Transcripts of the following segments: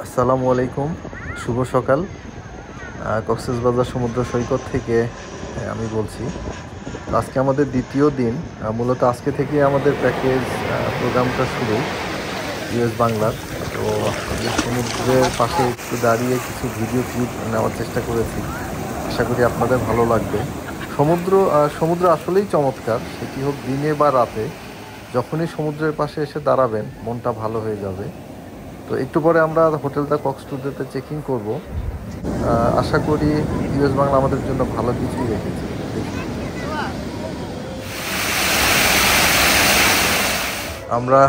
আসসালামু আলাইকুম, শুভ সকাল। কক্সবাজার সমুদ্র সৈকত থেকে আমি বলছি। আজকে আমাদের দ্বিতীয় দিন। মূলত আজকে থেকে আমাদের প্যাকেজ প্রোগ্রামটা শুরু US বাংলার। তো আমি সমুদ্রের পাশে একটু দাঁড়িয়ে কিছু ভিডিও ক্লিপ নেওয়ার চেষ্টা করেছি। আশা করি আপনাদের ভালো লাগবে। সমুদ্র আসলেই চমৎকার, সেটি হোক দিনে বা রাতে। যখনই সমুদ্রের পাশে এসে দাঁড়াবেন মনটা ভালো হয়ে যাবে। তো একটু পরে আমরা হোটেল দ্য কক্সটুডেতে চেকিং করব। আশা করি US বাংলা আমাদের জন্য ভালো কিছুই রেখেছে। দেখি আমরা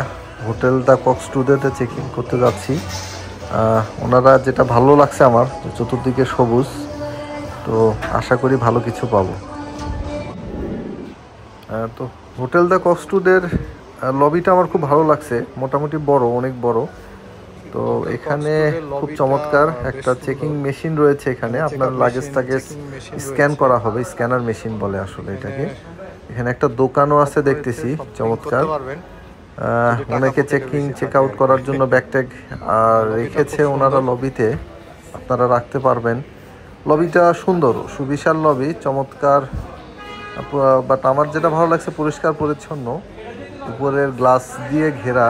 হোটেল দ্য কক্সটুডেতে চেকিং করতে যাচ্ছি। ওনারা যেটা ভালো লাগছে আমার, চতুর্দিকে সবুজ, তো আশা করি ভালো কিছু পাবো। তো হোটেল দ্য কক্সটুডের লবিটা আমার খুব ভালো লাগছে, মোটামুটি বড়, অনেক বড়। তো এখানে খুব চমৎকার একটা চেকিং মেশিন রয়েছে। এখানে আপনার লাগেজ স্ক্যান করা হবে, স্ক্যানার মেশিন বলে আসলে এটাকে। এখানে একটা দোকানও আছে দেখতেছি, চমৎকার। অনেকে চেক আউট করার জন্য ব্যাগট্যাগ রেখেছে ওনারা লবিতে, আপনারা রাখতে পারবেন। লবিটা সুন্দর, সুবিশাল লবি, চমৎকার। বাট আমার যেটা ভালো লাগছে, পরিষ্কার পরিচ্ছন্ন, উপরের গ্লাস দিয়ে ঘেরা।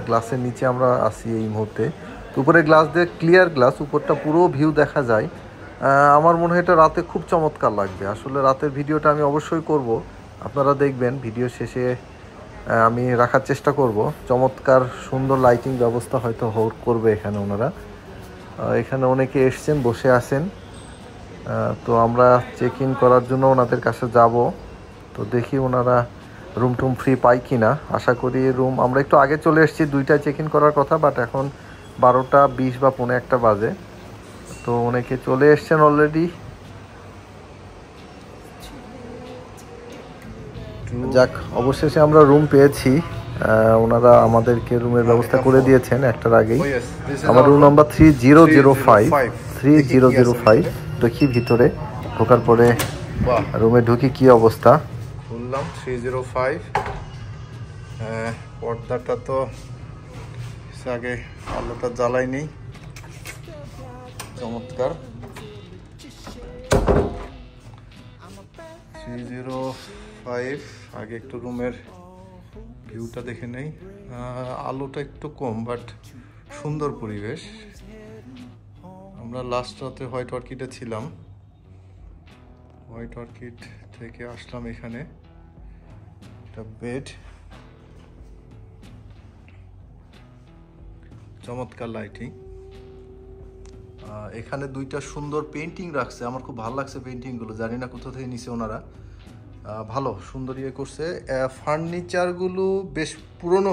গ্লাসের নিচে আমরা আছি এই মুহূর্তে। তো উপরে গ্লাস দিয়ে ক্লিয়ার গ্লাস, উপরটা পুরো ভিউ দেখা যায়। আমার মনে হয় এটা রাতে খুব চমৎকার লাগবে। আসলে রাতের ভিডিওটা আমি অবশ্যই করব, আপনারা দেখবেন। ভিডিও শেষে আমি রাখার চেষ্টা করব। চমৎকার সুন্দর লাইটিং ব্যবস্থা হয়তো করবে এখানে ওনারা। এখানে অনেকে এসছেন, বসে আছেন। তো আমরা চেক ইন করার জন্য ওনাদের কাছে যাব। তো দেখি ওনারা রুম টুম ফ্রি পাই কি না। আশা করি রুম, আমরা একটু আগে চলে এসেছি, 2টায় চেক ইন করার কথা, বাট এখন 12টা 20 বা 1:45 বাজে। তো অনেকে চলে এসছেন অলরেডি। যাক, অবশেষে আমরা রুম পেয়েছি। ওনারা আমাদেরকে রুমের ব্যবস্থা করে দিয়েছেন একটার আগেই। আমার রুম নাম্বার 3005। দেখি ভিতরে ঢোকার পরে রুমে ঢুকি কি অবস্থা। বললাম 305। পর্দাটা তো আগে আলোটা জ্বালাই নেই, চমৎকার। 305। আগে একটু রুমের ভিউটা দেখে নেই। আলোটা একটু কম, বাট সুন্দর পরিবেশ। আমরা লাস্ট রাতে হোয়াইট অর্কিডে ছিলাম, হোয়াইট অর্কিড থেকে আসলাম এখানে। একটা বেড, চমৎকার লাইটিং। এখানে 2টা সুন্দর পেন্টিং রাখছে, আমার খুব ভালো লাগছে পেন্টিংগুলো। জানি না কোথা থেকে নিছে ওনারা, ভালো সুন্দর ইয়ে করছে। ফার্নিচারগুলো বেশ পুরনো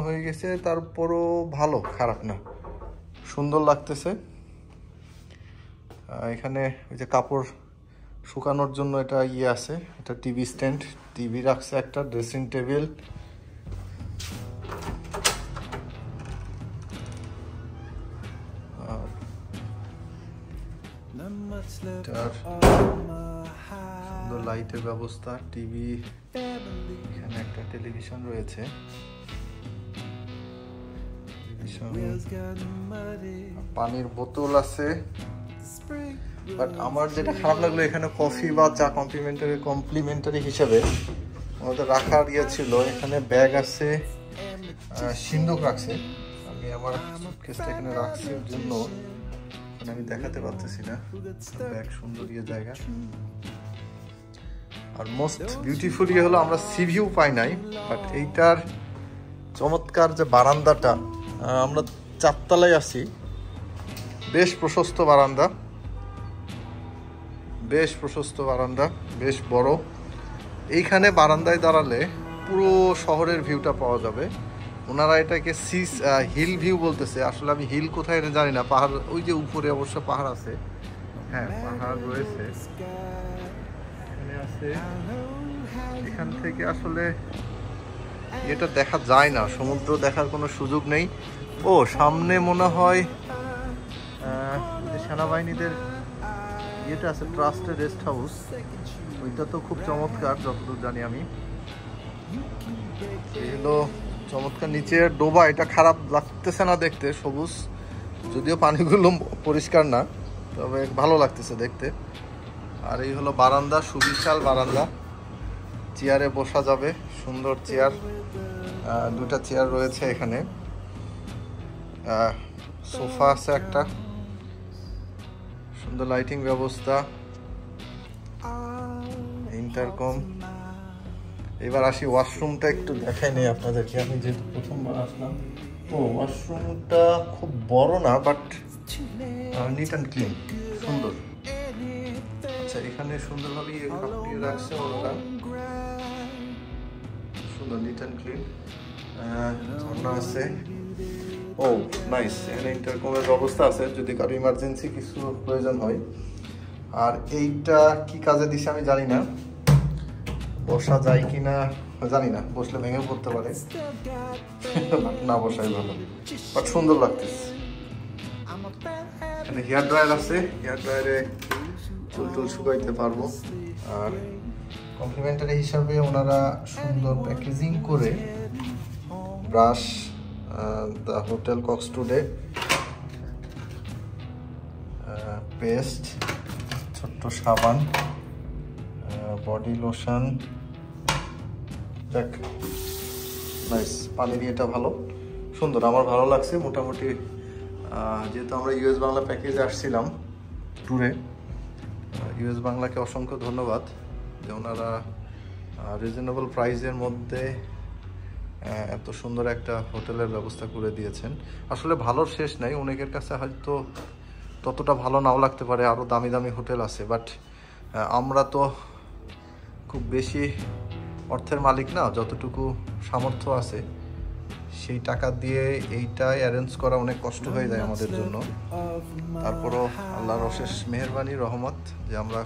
হয়ে গেছে, তারপরও ভালো, খারাপ না, সুন্দর লাগতেছে। এখানে ওই যে কাপড় শুকানোর জন্য এটা ইয়ে আছে, এটা টিভি স্ট্যান্ড, টিভি রাখছে একটা, ড্রেসিং টেবিল। সুন্দর লাইটের ব্যবস্থা, টিভি, এখানে একটা টেলিভিশন রয়েছে। পানির বোতল আছে। বাট আমার যেটা খারাপ লাগলো, এখানে কফি বা চা কমপ্লিমেন্টারি হিসেবে আমাদের রাখার ইয়ে ছিল। এখানে ব্যাগ আছে, সিন্দুক রাখছে। আমি আমার সুটকেসটা এখানে রাখছি, ওর জন্য আমি দেখাতে পারতেছি না। ব্যাগ, সুন্দর ইয়ে জায়গা। আর মোস্ট বিউটিফুল ইয়ে হলো, আমরা সি ভিউ পাই নাই, বাট এইটার চমৎকার যে বারান্দাটা, আমরা 4 তলায় আছি। বেশ প্রশস্ত বারান্দা, বেশ বড়। এইখানে বারান্দায় দাঁড়ালে পুরো শহরের ভিউটা পাওয়া যাবে। ওনারা এটাকে হিল ভিউ বলতেছে। আসলে আমি হিল কোথায় জানি না। পাহাড়, ওই যে উপরে অবশ্য পাহাড় আছে, হ্যাঁ পাহাড় রয়েছে এখানে আছে। এখান থেকে আসলে এটা দেখা যায় না, সমুদ্র দেখার কোনো সুযোগ নেই। ও সামনে মনে হয় সেনাবাহিনীদের ইয়েটা আছে, ট্রাস্টেড রেস্ট হাউস। ওইটা তো খুব চমৎকার যতদূর জানি আমি। এই হলো চমৎকার। নিচে ডোবা, এটা খারাপ লাগতেছে না দেখতে, সবুজ, যদিও পানিগুলো পরিষ্কার না, তবে ভালো লাগতেছে দেখতে। আর এই হলো বারান্দা, সুবিশাল বারান্দা, চেয়ারে বসা যাবে, সুন্দর চেয়ার, দুটা চেয়ার রয়েছে এখানে, সোফা আছে একটা, সুন্দর লাইটিং ব্যবস্থা, ইন্টারকম। এবার আসি ওয়াশরুমটা একটু দেখাই নেই আপনাদেরকে, আমি যেহেতু প্রথমবার আসলাম। তো ওয়াশরুমটা খুব বড় না, বাট নিট অ্যান্ড ক্লিন, সুন্দর। আচ্ছা, এখানে সুন্দরভাবে রাখছে ওরা, সুন্দর নিট অ্যান্ড ক্লিন। ঝর্ণা আছে, ও নাইস। এখানে ইন্টারকমের ব্যবস্থা আছে যদি কারো ইমার্জেন্সি কিছু প্রয়োজন হয়। আর এইটা কি কাজে দিছে আমি জানি না, বসা যায় কিনা জানি না, বসলে ভেঙে পড়তে পারে, না বসাই ভালো, বাট সুন্দর লাগতেছে। এখানে হেয়ার ড্রায়ার আছে, হেয়ার ড্রায়ারে চুল টুল শুকাইতে পারবো। আর কমপ্লিমেন্টারি হিসাবে ওনারা সুন্দর প্যাকেজিং করে ব্রাশ, দ্য হোটেল কক্সটুডে পেস্ট, ছোট্ট সাবান, বডি লোশন, দেখ নাইস, পানি দিয়ে এটা ভালো, সুন্দর, আমার ভালো লাগছে মোটামুটি। যেহেতু আমরা ইউএস বাংলা প্যাকেজে আসছিলাম ট্যুরে, ইউএস বাংলাকে অসংখ্য ধন্যবাদ যে ওনারা রিজনেবল প্রাইসের মধ্যে এত সুন্দর একটা হোটেলের ব্যবস্থা করে দিয়েছেন। আসলে ভালোর শেষ নাই, অনেকের কাছে হয়তো ততটা ভালো নাও লাগতে পারে, আরও দামি দামি হোটেল আছে, বাট আমরা তো খুব বেশি অর্থের মালিক না, যতটুকু সামর্থ্য আছে সেই টাকা দিয়ে এইটাই অ্যারেঞ্জ করা অনেক কষ্ট হয়ে যায় আমাদের জন্য। তারপরও আল্লাহর অশেষ মেহেরবানি, রহমত যে আমরা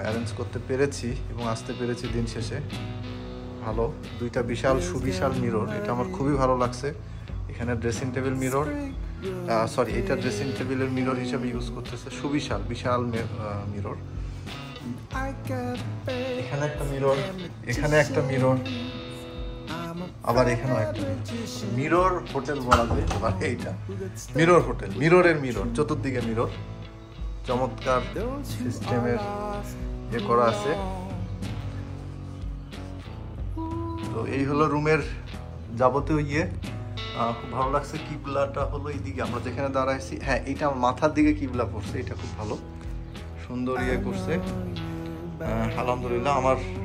অ্যারেঞ্জ করতে পেরেছি এবং আসতে পেরেছি দিন শেষে। ভালো, দুইটা বিশাল সুবিশাল মিরর, এটা আমার খুবই ভালো লাগছে। এখানে ড্রেসিং টেবিল মিরর, সরি, এটা ড্রেসিং টেবিলের মিরর হিসেবে ইউজ করতেছে, সুবিশাল বিশাল মিরর। এখানে একটা মিরর, এখানে একটা মিরর, আবার এখানেও একটা মিরর হোটেল বলা যায়। আবার এইটা মিরর হোটেল, মিররের মিরর, চতুর্দিকে মিরর, চমৎকার সিস্টেমের করা আছে। তো এই হলো রুমের যাবতীয় খুব ভালো লাগছে। কিবলাটা হলো এইদিকে, আমরা যেখানে দাঁড়াইছি, হ্যাঁ এইটা আমার মাথার দিকে কিবলা পড়ছে, এটা খুব ভালো, সুন্দর করছে। আলহামদুলিল্লাহ,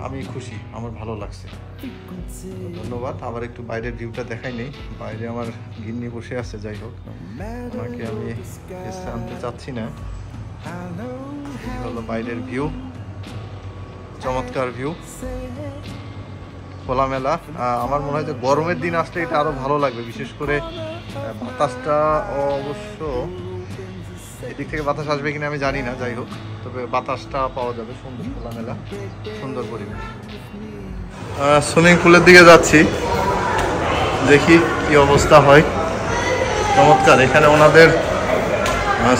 আমি খুশি, আমার ভালো লাগছে, ধন্যবাদ। আবার একটু বাইরের ভিউটা দেখাই নেই, বাইরে আমার গিন্নি বসে আছে, যাই হোক ওনাকে আমি এসে আনতে চাচ্ছি না। এই হলো বাইরের ভিউ, চমৎকার ভিউ, খোলামেলা। আমার মনে হয় যে গরমের দিন আসলে এটা আরো ভালো লাগবে, বিশেষ করে বাতাসটা, অবশ্য এদিক থেকে বাতাস আসবে কিনা আমি জানি না, যাই হোক তবে বাতাসটা পাওয়া যাবে, সুন্দর খোলামেলা, সুন্দর পরিবেশ। সুইমিং পুলের দিকে যাচ্ছি, দেখি কি অবস্থা হয়। চমৎকার, এখানে ওনাদের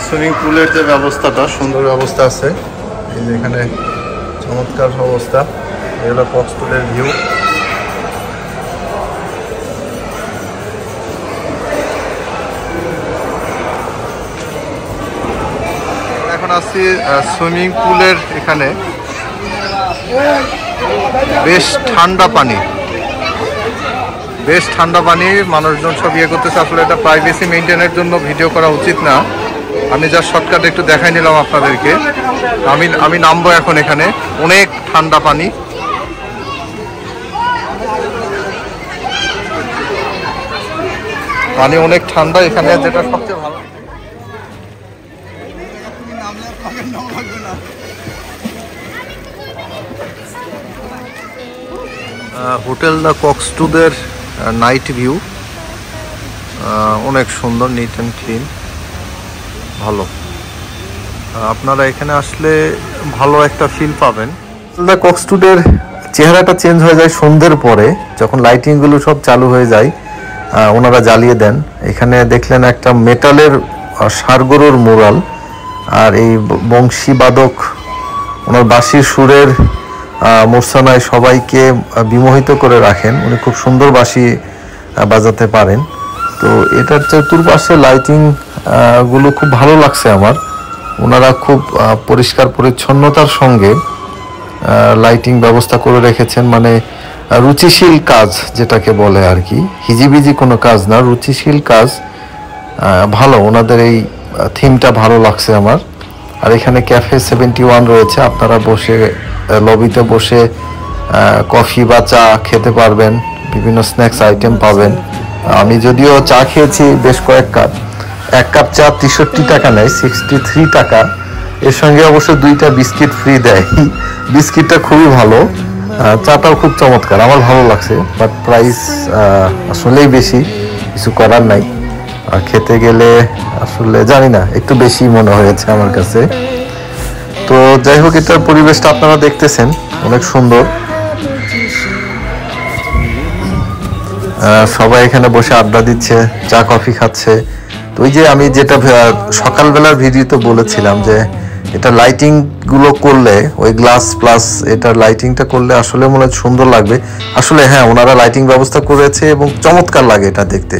সুইমিং পুলের যে ব্যবস্থাটা, সুন্দর ব্যবস্থা আছে, এই যে এখানে চমৎকার অবস্থা। এগুলো কক্সটুডের ভিউ। এখন আসছি সুইমিং পুলের এখানে, বেশ ঠান্ডা পানি, বেশ ঠান্ডা পানি, মানুষজন সব করতেছে। আসলে এটা প্রাইভেসি মেনটেনের জন্য ভিডিও করা উচিত না, আমি যা শর্টকাট একটু দেখাই নিলাম আপনাদেরকে। আমি নামবো এখন, এখানে অনেক ঠান্ডা পানি, পানি অনেক ঠান্ডা এখানে। যেটা সবচেয়ে ভালো, হোটেল দ্য কক্সটুডের নাইট ভিউ অনেক সুন্দর, নিট অ্যান্ড ক্লিন, ভালো। আপনারা এখানে আসলে ভালো একটা ফিল পাবেন। দ্য কক্সটুডের চেহারাটা চেঞ্জ হয়ে যায় সন্ধ্যের পরে, যখন লাইটিংগুলো সব চালু হয়ে যায়, ওনারা জ্বালিয়ে দেন। এখানে দেখলেন একটা মেটালের ষাড়গরুর মুরাল, আর এই বংশী বাদক ওনার বাঁশির সুরের মূর্ছনায় সবাইকে বিমোহিত করে রাখেন। উনি খুব সুন্দর বাঁশি বাজাতে পারেন। তো এটার চতুর্পাশে লাইটিং গুলো খুব ভালো লাগছে আমার। ওনারা খুব পরিষ্কার পরিচ্ছন্নতার সঙ্গে লাইটিং ব্যবস্থা করে রেখেছেন, মানে রুচিশীল কাজ যেটাকে বলে আর কি, হিজিবিজি কোনো কাজ না, রুচিশীল কাজ। ভালো, ওনাদের এই থিমটা ভালো লাগছে আমার। আর এখানে ক্যাফে 71 রয়েছে, আপনারা বসে লবিতে বসে কফি বা চা খেতে পারবেন, বিভিন্ন স্ন্যাক্স আইটেম পাবেন। আমি যদিও চা খেয়েছি বেশ কয়েক কাপ, এক কাপ চা 63 টাকা নেয়, 63 টাকা। এর সঙ্গে অবশ্য 2টা বিস্কিট ফ্রি দেয়। বিস্কিটটা খুবই ভালো, চাটাও খুব চমৎকার, আমার ভালো লাগছে। বাট প্রাইস আসলেই বেশি, কিছু করার নাই। খেতে গেলে আসলে জানি না, একটু বেশি মনে হয়েছে আমার কাছে। তো যাই হোক, এটার পরিবেশটা আপনারা দেখতেছেন, অনেক সুন্দর। সবাই এখানে বসে আড্ডা দিচ্ছে, চা কফি খাচ্ছে। তো ওই যে আমি যেটা সকালবেলার ভিডিওতে বলেছিলাম যে এটা লাইটিং গুলো করলে, ওই গ্লাস প্লাস এটার লাইটিংটা করলে আসলে মনে হয় সুন্দর লাগবে। আসলে হ্যাঁ, ওনারা লাইটিং ব্যবস্থা করেছে এবং চমৎকার লাগে এটা দেখতে।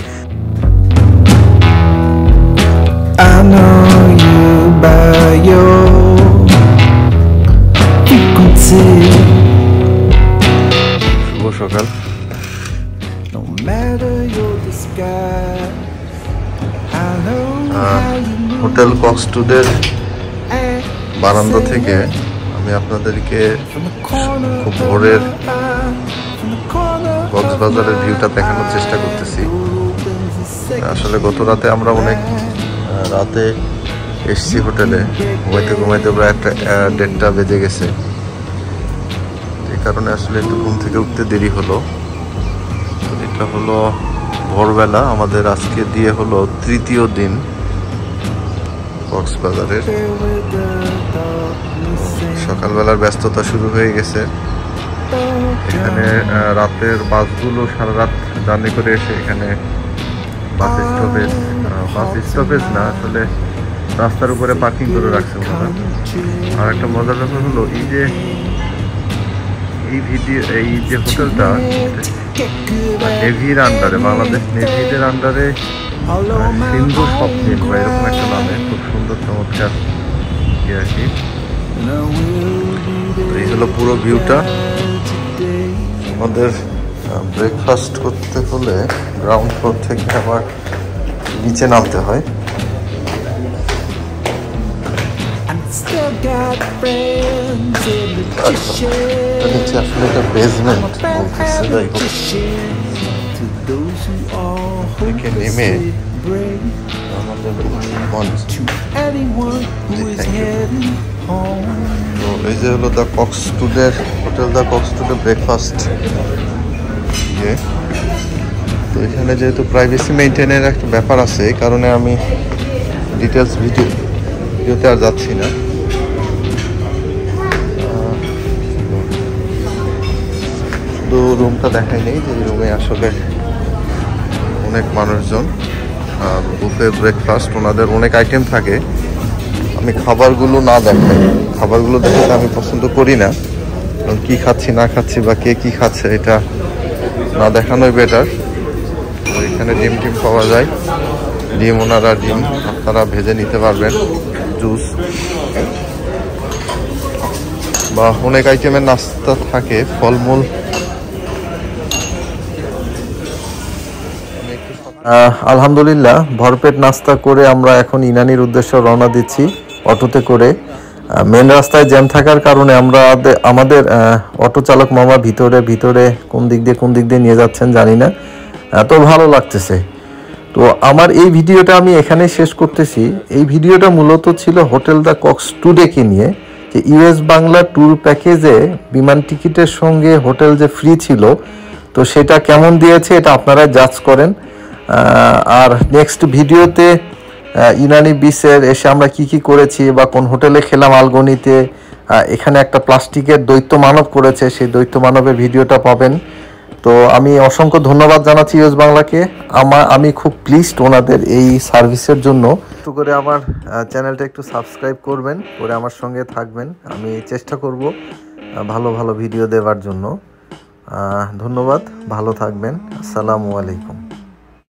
শুভ সকাল। হোটেল কক্সটুডের বারান্দা থেকে আমি আপনাদেরকে খুব ভোরের কক্সবাজারের ভিউটা দেখানোর চেষ্টা করতেছি। আসলে গত রাতে আমরা অনেক রাতে এসছি হোটেলে, ঘুমাইতে ঘুমাইতে প্রায় 1:30 বেজে গেছে। এই কারণে আসলে একটু ঘুম থেকে উঠতে দেরি হলো। এটা হলো ভোরবেলা, আমাদের আজকে দিয়ে হলো 3য় দিন কক্সবাজারের। সকালবেলার ব্যস্ততা শুরু হয়ে গেছে। এখানে রাতের বাসগুলো সারা রাত জার্নি করে এসে এখানে বাস স্টপেজ না, আসলে রাস্তার উপরে পার্কিং করে রাখছে ওনারা। আর একটা মজার ব্যাপার হলো এই যে হোটেলটা নেভির আন্ডারে, বাংলাদেশ নেভিদের আন্ডারে সিন্ধু স্বপ্নিল বা এরকম একটা নামে, খুব সুন্দর চমৎকার আর কি। এই হলো পুরো ভিউটা। আমাদের ব্রেকফাস্ট করতে হলে গ্রাউন্ড ফ্লোর থেকে আবার নিচে নামতে হয়। নিচে আসলে এটা বেসমেন্ট বলতেছে, যাই হোক থেকে নেমে আমাদের তো এই যে হলো দ্য কক্সটুডের হোটেল, দ্য কক্সটুডের ব্রেকফাস্ট। তো এখানে যেহেতু প্রাইভেসি মেনটেনের একটা ব্যাপার আছে, এই কারণে আমি ডিটেলস ভিডিওতে আর যাচ্ছি না। শুধু রুমটা দেখাই নেই যে রুমে আসলে অনেক মানুষজন। বুফে ব্রেকফাস্ট, ওনাদের অনেক আইটেম থাকে। আমি খাবারগুলো না দেখাই, খাবারগুলো দেখাতে আমি পছন্দ করি না, কারণ কী খাচ্ছি না খাচ্ছি বা কে কী খাচ্ছে এটা না দেখানোই বেটার। তো এখানে ডিম পাওয়া যায়, ডিম ওনারা ডিম আপনারা ভেজে নিতে পারবেন, জুস বা অনেক আইটেমের নাস্তা থাকে, ফলমূল। আলহামদুলিল্লাহ, ভরপেট নাস্তা করে আমরা এখন ইনানির উদ্দেশ্যে রওনা দিচ্ছি অটোতে করে। মেন রাস্তায় জ্যাম থাকার কারণে আমরা আমাদের অটো চালক মামা ভিতরে কোন দিক দিয়ে নিয়ে যাচ্ছেন জানি না, এত ভালো লাগতেছে। তো আমার এই ভিডিওটা আমি এখানে শেষ করতেছি। এই ভিডিওটা মূলত ছিল হোটেল দ্য কক্সটুডেকে নিয়ে, যে ইউএস বাংলা ট্যুর প্যাকেজে বিমান টিকিটের সঙ্গে হোটেল যে ফ্রি ছিল, তো সেটা কেমন দিয়েছে এটা আপনারা জাজ করেন। আর নেক্সট ভিডিওতে ইনানি বিচের এসে আমরা কি করেছি বা কোন হোটেলে খেলাম আলগনিতে, এখানে একটা প্লাস্টিকের দৈত্য মানব করেছে, সেই দৈত্য মানবের ভিডিওটা পাবেন। তো আমি অসংখ্য ধন্যবাদ জানাচ্ছি ইউএস বাংলাকে। আমি খুব প্লিজড ওনাদের এই সার্ভিসের জন্য। একটু করে আমার চ্যানেলটা একটু সাবস্ক্রাইব করবেন, করে আমার সঙ্গে থাকবেন। আমি চেষ্টা করব ভালো ভিডিও দেওয়ার জন্য। ধন্যবাদ, ভালো থাকবেন। আসসালামু আলাইকুম।